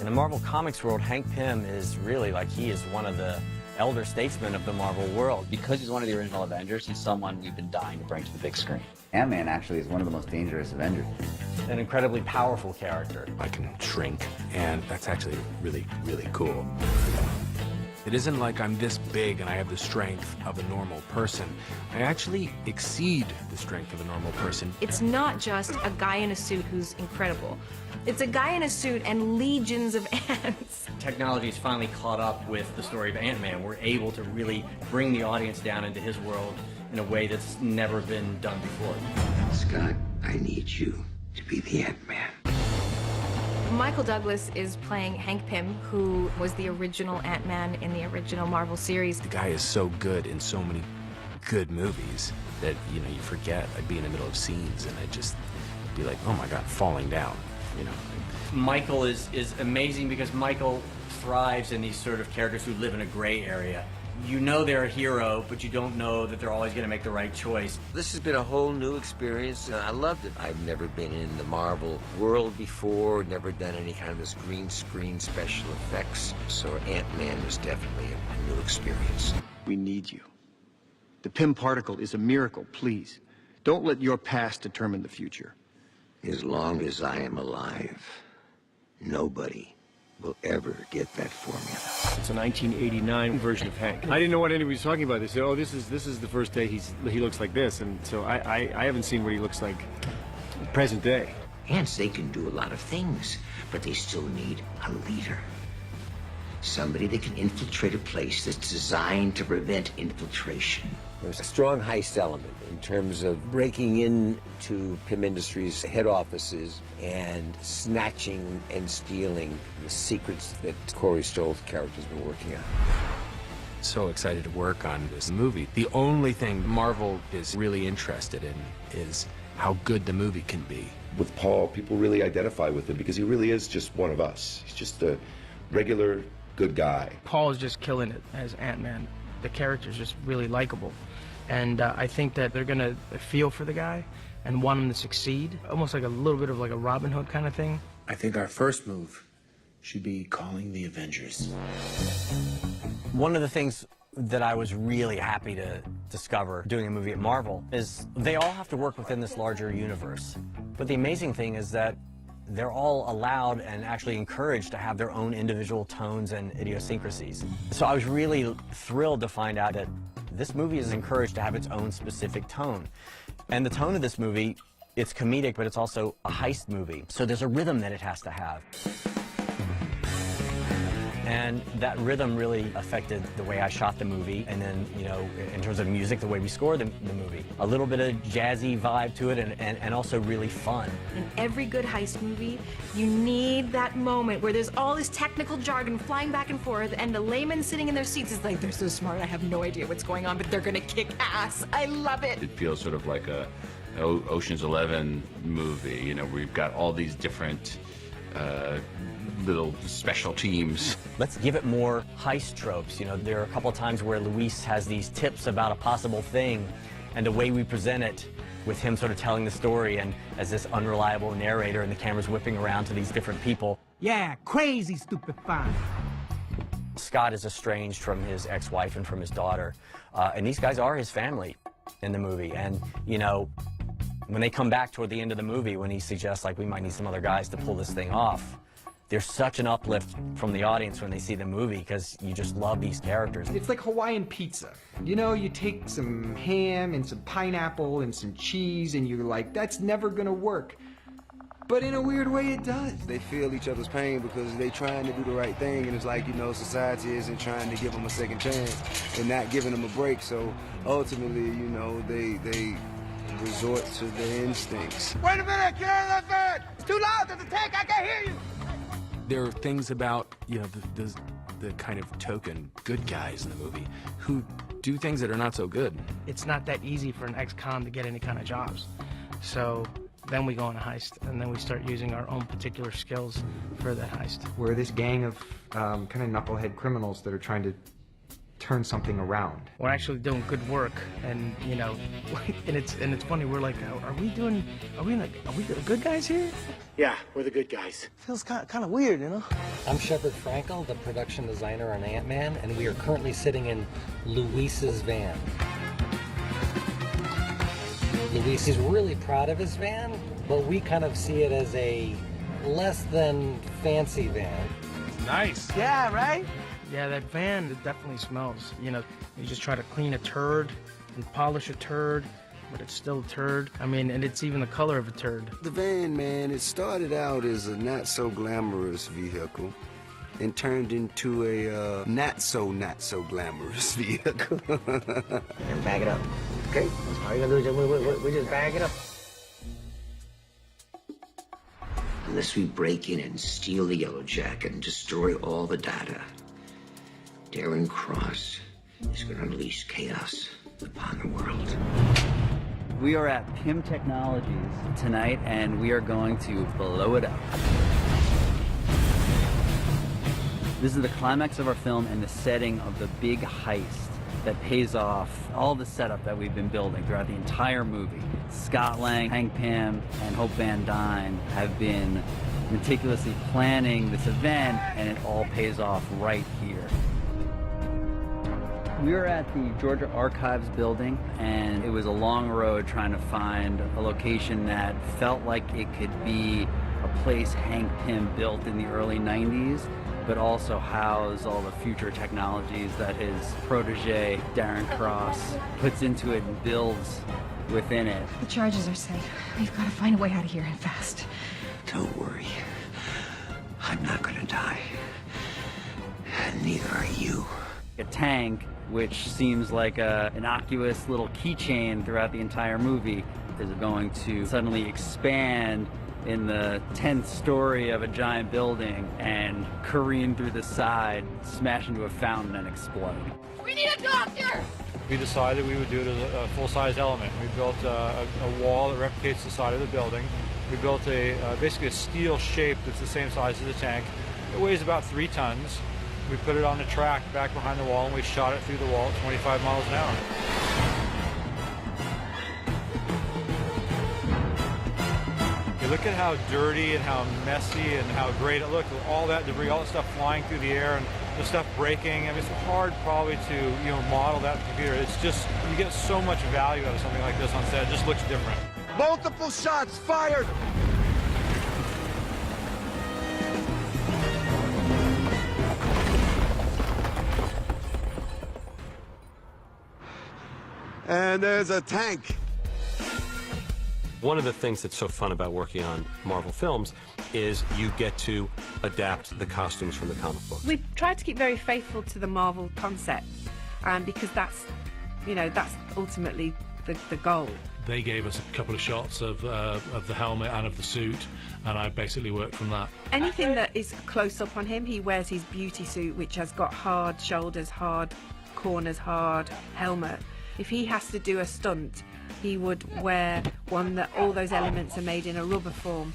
the Marvel Comics world, Hank Pym is really like, he is one of the elder statesmen of the Marvel world. Because he's one of the original Avengers, he's someone we've been dying to bring to the big screen. Ant-Man actually is one of the most dangerous Avengers. An incredibly powerful character. I can shrink, and that's actually really, really cool. It isn't like I'm this big and I have the strength of a normal person. I actually exceed the strength of a normal person. It's not just a guy in a suit who's incredible. It's a guy in a suit and legions of ants. Technology's finally caught up with the story of Ant-Man. We're able to really bring the audience down into his world in a way that's never been done before. Scott, I need you to be the Ant-Man. Michael Douglas is playing Hank Pym, who was the original Ant-Man in the original Marvel series. The guy is so good in so many good movies that, you know, you forget. I'd be in the middle of scenes and I'd just be like, oh my God, falling down, you know. Michael is amazing because Michael thrives in these sort of characters who live in a gray area. You know they're a hero, but you don't know that they're always going to make the right choice. This has been a whole new experience, and I loved it. I've never been in the Marvel world before, never done any kind of this green screen special effects, so Ant-Man was definitely a new experience. We need you. The Pym particle is a miracle, please. Don't let your past determine the future. As long as I am alive, nobody will ever get that formula. It's a 1989 version of Hank. I didn't know what anybody was talking about. They said, oh, this is the first day he looks like this, and so I haven't seen what he looks like present day. Ants, they can do a lot of things, but they still need a leader. Somebody that can infiltrate a place that's designed to prevent infiltration. There's a strong heist element in terms of breaking into Pym Industries' head offices and snatching and stealing the secrets that Corey Stoll's character's been working on. So excited to work on this movie. The only thing Marvel is really interested in is how good the movie can be. With Paul, people really identify with him because he really is just one of us. He's just a regular good guy. Paul is just killing it as Ant-Man. The character's just really likable. And I think that they're gonna feel for the guy and want him to succeed. Almost like a little bit of like a Robin Hood kind of thing. I think our first move should be calling the Avengers. One of the things that I was really happy to discover doing a movie at Marvel is they all have to work within this larger universe. But the amazing thing is that they're all allowed and actually encouraged to have their own individual tones and idiosyncrasies. So I was really thrilled to find out that this movie is encouraged to have its own specific tone. And the tone of this movie, it's comedic, but it's also a heist movie. So there's a rhythm that it has to have. And that rhythm really affected the way I shot the movie, and then, you know, in terms of music, the way we scored the movie. A little bit of jazzy vibe to it, and also really fun. In every good heist movie, you need that moment where there's all this technical jargon flying back and forth, and the layman sitting in their seats is like, they're so smart, I have no idea what's going on, but they're gonna kick ass. I love it. It feels sort of like a Ocean's 11 movie. You know, we've got all these different little special teams. Let's give it more heist tropes. You know, there are a couple of times where Luis has these tips about a possible thing, and the way we present it with him sort of telling the story and as this unreliable narrator and the camera's whipping around to these different people. Yeah, crazy stupid fun. Scott is estranged from his ex-wife and from his daughter, and these guys are his family in the movie. And, you know, when they come back toward the end of the movie, when he suggests, like, we might need some other guys to pull this thing off, there's such an uplift from the audience when they see the movie because you just love these characters. It's like Hawaiian pizza. You know, you take some ham and some pineapple and some cheese and you're like, that's never gonna work. But in a weird way, it does. They feel each other's pain because they're trying to do the right thing, and it's like, you know, society isn't trying to give them a second chance and not giving them a break. So ultimately, you know, they resort to their instincts. Wait a minute, carry that van! It's too loud, there's a tank, I can't hear you! There are things about, you know, the kind of token good guys in the movie who do things that are not so good. It's not that easy for an ex-con to get any kind of jobs. So then we go on a heist, and then we start using our own particular skills for that heist. We're this gang of kind of knucklehead criminals that are trying to turn something around. We're actually doing good work, and you know, and it's funny. We're like, are we the good guys here? Yeah, we're the good guys. Feels kind of weird, you know? I'm Shepard Frankel, the production designer on Ant-Man, and we are currently sitting in Luis's van. Luis is really proud of his van, but we kind of see it as a less than fancy van. Nice. Yeah, right? Yeah, that van, it definitely smells. You know, you just try to clean a turd and polish a turd, but it's still a turd. I mean, and it's even the color of a turd. The van, man, it started out as a not-so-glamorous vehicle and turned into a not-so-glamorous vehicle. And bag it up. Okay? All you gotta do is we just bag it up. Unless we break in and steal the Yellow Jacket and destroy all the data, Darren Cross is going to unleash chaos upon the world. We are at PIM Technologies tonight, and we are going to blow it up. This is the climax of our film and the setting of the big heist that pays off all the setup that we've been building throughout the entire movie. Scott Lang, Hank Pym, and Hope Van Dyne have been meticulously planning this event, and it all pays off right here. We were at the Georgia Archives building, and it was a long road trying to find a location that felt like it could be a place Hank Pym built in the early 90s, but also house all the future technologies that his protege, Darren Cross, puts into it and builds within it. The charges are set. We've got to find a way out of here and fast. Don't worry. I'm not going to die. And neither are you. A tank, which seems like a innocuous little keychain throughout the entire movie, is going to suddenly expand in the 10th story of a giant building and careen through the side, smash into a fountain, and explode. We need a doctor! We decided we would do it as a full-size element. We built a wall that replicates the side of the building. We built basically a steel shape that's the same size as the tank. It weighs about 3 tons. We put it on the track back behind the wall, and we shot it through the wall at 25 miles an hour. You look at how dirty and how messy and how great it looked with all that debris, all that stuff flying through the air and the stuff breaking. I mean, it's hard probably to model that in the computer. It's just, you get so much value out of something like this on set. It just looks different. Multiple shots fired! And there's a tank. One of the things that's so fun about working on Marvel films is you get to adapt the costumes from the comic books. We've tried to keep very faithful to the Marvel concept, because that's ultimately the goal. They gave us a couple of shots of the helmet and of the suit, and I basically worked from that. Anything that is close up on him, he wears his beauty suit, which has got hard shoulders, hard corners, hard helmet. If he has to do a stunt, he would wear one that all those elements are made in a rubber form,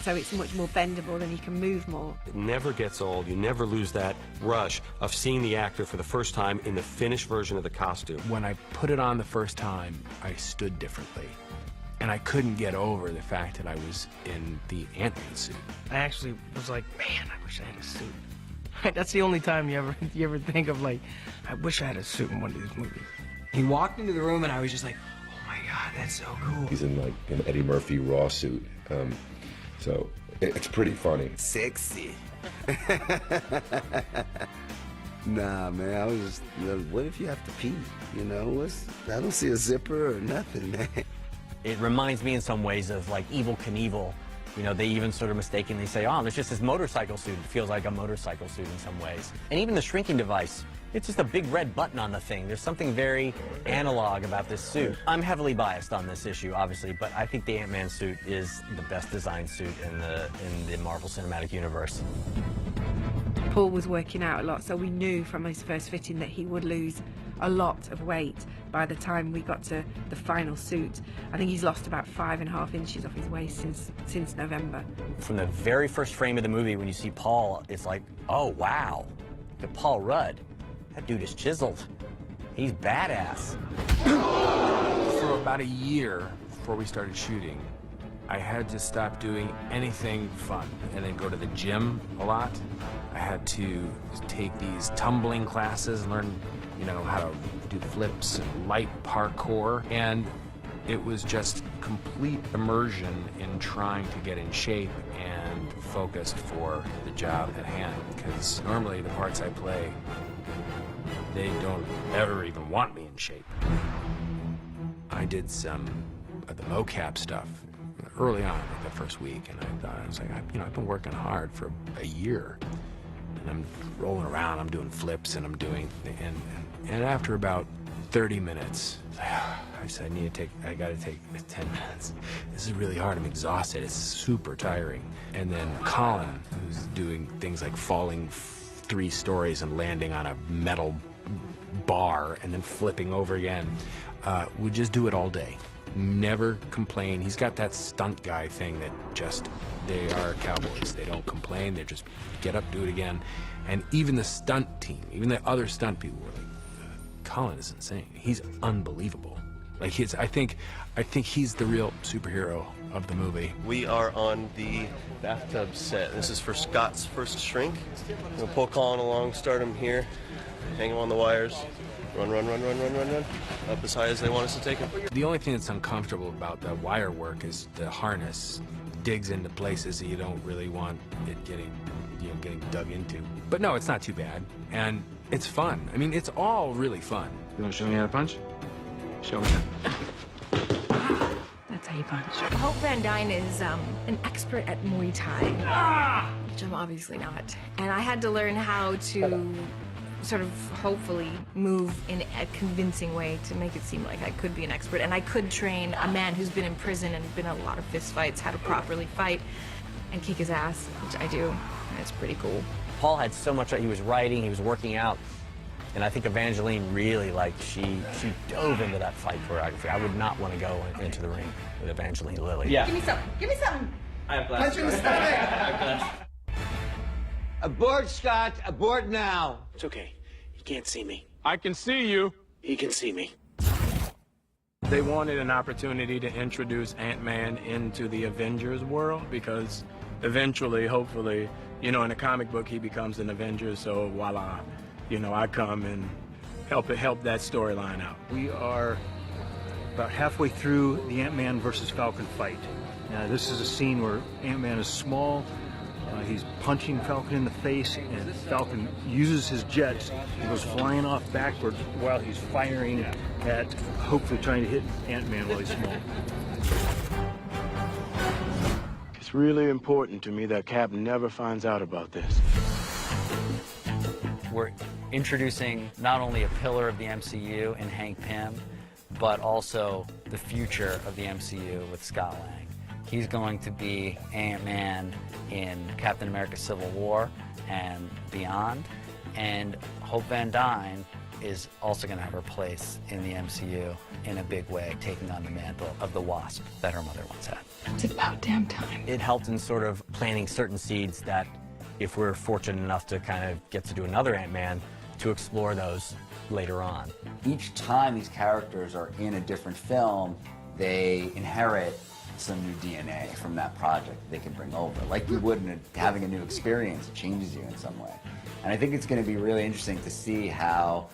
so it's much more bendable and he can move more. It never gets old. You never lose that rush of seeing the actor for the first time in the finished version of the costume. When I put it on the first time, I stood differently. And I couldn't get over the fact that I was in the Ant-Man suit. I actually was like, man, I wish I had a suit. That's the only time you ever think of, like, I wish I had a suit in one of these movies. He walked into the room and I was just like, oh my God, that's so cool. He's in like an Eddie Murphy Raw suit. So it's pretty funny. Sexy. Nah, man, I was just, what if you have to pee? I don't see a zipper or nothing, man. It reminds me in some ways of like Evel Knievel. They even sort of mistakenly say, oh, it's just his motorcycle suit. It feels like a motorcycle suit in some ways. And even the shrinking device, it's just a big red button on the thing. There's something very analog about this suit. I'm heavily biased on this issue, obviously, but I think the Ant-Man suit is the best designed suit in the Marvel Cinematic Universe. Paul was working out a lot, so we knew from his first fitting that he would lose a lot of weight by the time we got to the final suit. I think he's lost about 5.5 inches off his waist since November. From the very first frame of the movie, when you see Paul, it's like, oh, wow, the Paul Rudd. That dude is chiseled. He's badass. For about a year before we started shooting, I had to stop doing anything fun and then go to the gym a lot. I had to take these tumbling classes and learn, you know, how to do flips and light parkour. And it was just complete immersion in trying to get in shape and focused for the job at hand. Because normally the parts I play, they don't ever even want me in shape. I did some of the mocap stuff early on, like the first week, and I was like, I've been working hard for a year, and I'm rolling around, I'm doing flips, and I'm doing, and after about 30 minutes, I said, I gotta take 10 minutes. This is really hard, I'm exhausted, it's super tiring. And then Colin, who's doing things like falling 3 stories and landing on a metal bar and then flipping over again, would just do it all day. Never complain. He's got that stunt guy thing that just, they are cowboys. They don't complain, they just get up, do it again. And even the stunt team, even the other stunt people were like, Colin is insane. He's unbelievable. Like, I think he's the real superhero of the movie. We are on the bathtub set. This is for Scott's first shrink. We'll pull Colin along, start him here, hang him on the wires, run, up as high as they want us to take him. The only thing that's uncomfortable about the wire work is the harness digs into places that you don't really want it getting dug into. But no, it's not too bad, and it's fun. I mean, it's all really fun. You want to show me how to punch? Show me. That's how you punch. Hope Van Dyne is an expert at Muay Thai, which I'm obviously not. And I had to learn how to sort of hopefully move in a convincing way to make it seem like I could be an expert. And I could train a man who's been in prison and been in a lot of fist fights how to properly fight and kick his ass, which I do. And it's pretty cool. Paul had so much, he was writing, he was working out, and I think Evangeline really, she dove into that fight choreography. I would not want to go into the ring with Evangeline Lilly. Yeah. Give me some. Give me some. I have Punch in the stomach. Abort, Scott. Abort now. It's okay. He can't see me. I can see you. He can see me. They wanted an opportunity to introduce Ant-Man into the Avengers world because eventually, hopefully, in a comic book, he becomes an Avenger, so voila, I come and help that storyline out. We are about halfway through the Ant-Man versus Falcon fight. Now, this is a scene where Ant-Man is small, he's punching Falcon in the face, and Falcon uses his jets and goes flying off backwards while he's firing at, hopefully trying to hit Ant-Man while he's small. It's really important to me that Cap never finds out about this. We're introducing not only a pillar of the MCU in Hank Pym, but also the future of the MCU with Scott Lang. He's going to be Ant-Man in Captain America Civil War and beyond, and Hope Van Dyne is also going to have her place in the MCU in a big way, taking on the mantle of the Wasp that her mother once had. It's about damn time. It helped in sort of planting certain seeds that if we're fortunate enough to kind of get to do another Ant-Man, to explore those later on. Each time these characters are in a different film, they inherit some new DNA from that project they can bring over. Like you would in having a new experience, it changes you in some way. And I think it's going to be really interesting to see how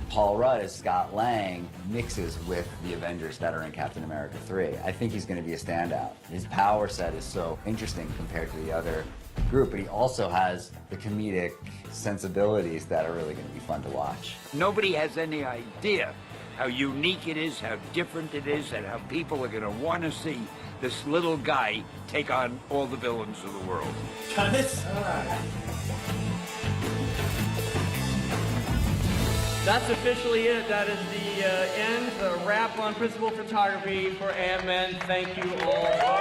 Paul Rudd as Scott Lang mixes with the Avengers that are in Captain America 3. I think he's going to be a standout. His power set is so interesting compared to the other group, but he also has the comedic sensibilities that are really going to be fun to watch. Nobody has any idea how unique it is, how different it is, and how people are going to want to see this little guy take on all the villains of the world. Got this? That's officially it. That is the end, the wrap on principal photography for Ant-Man. Thank you all.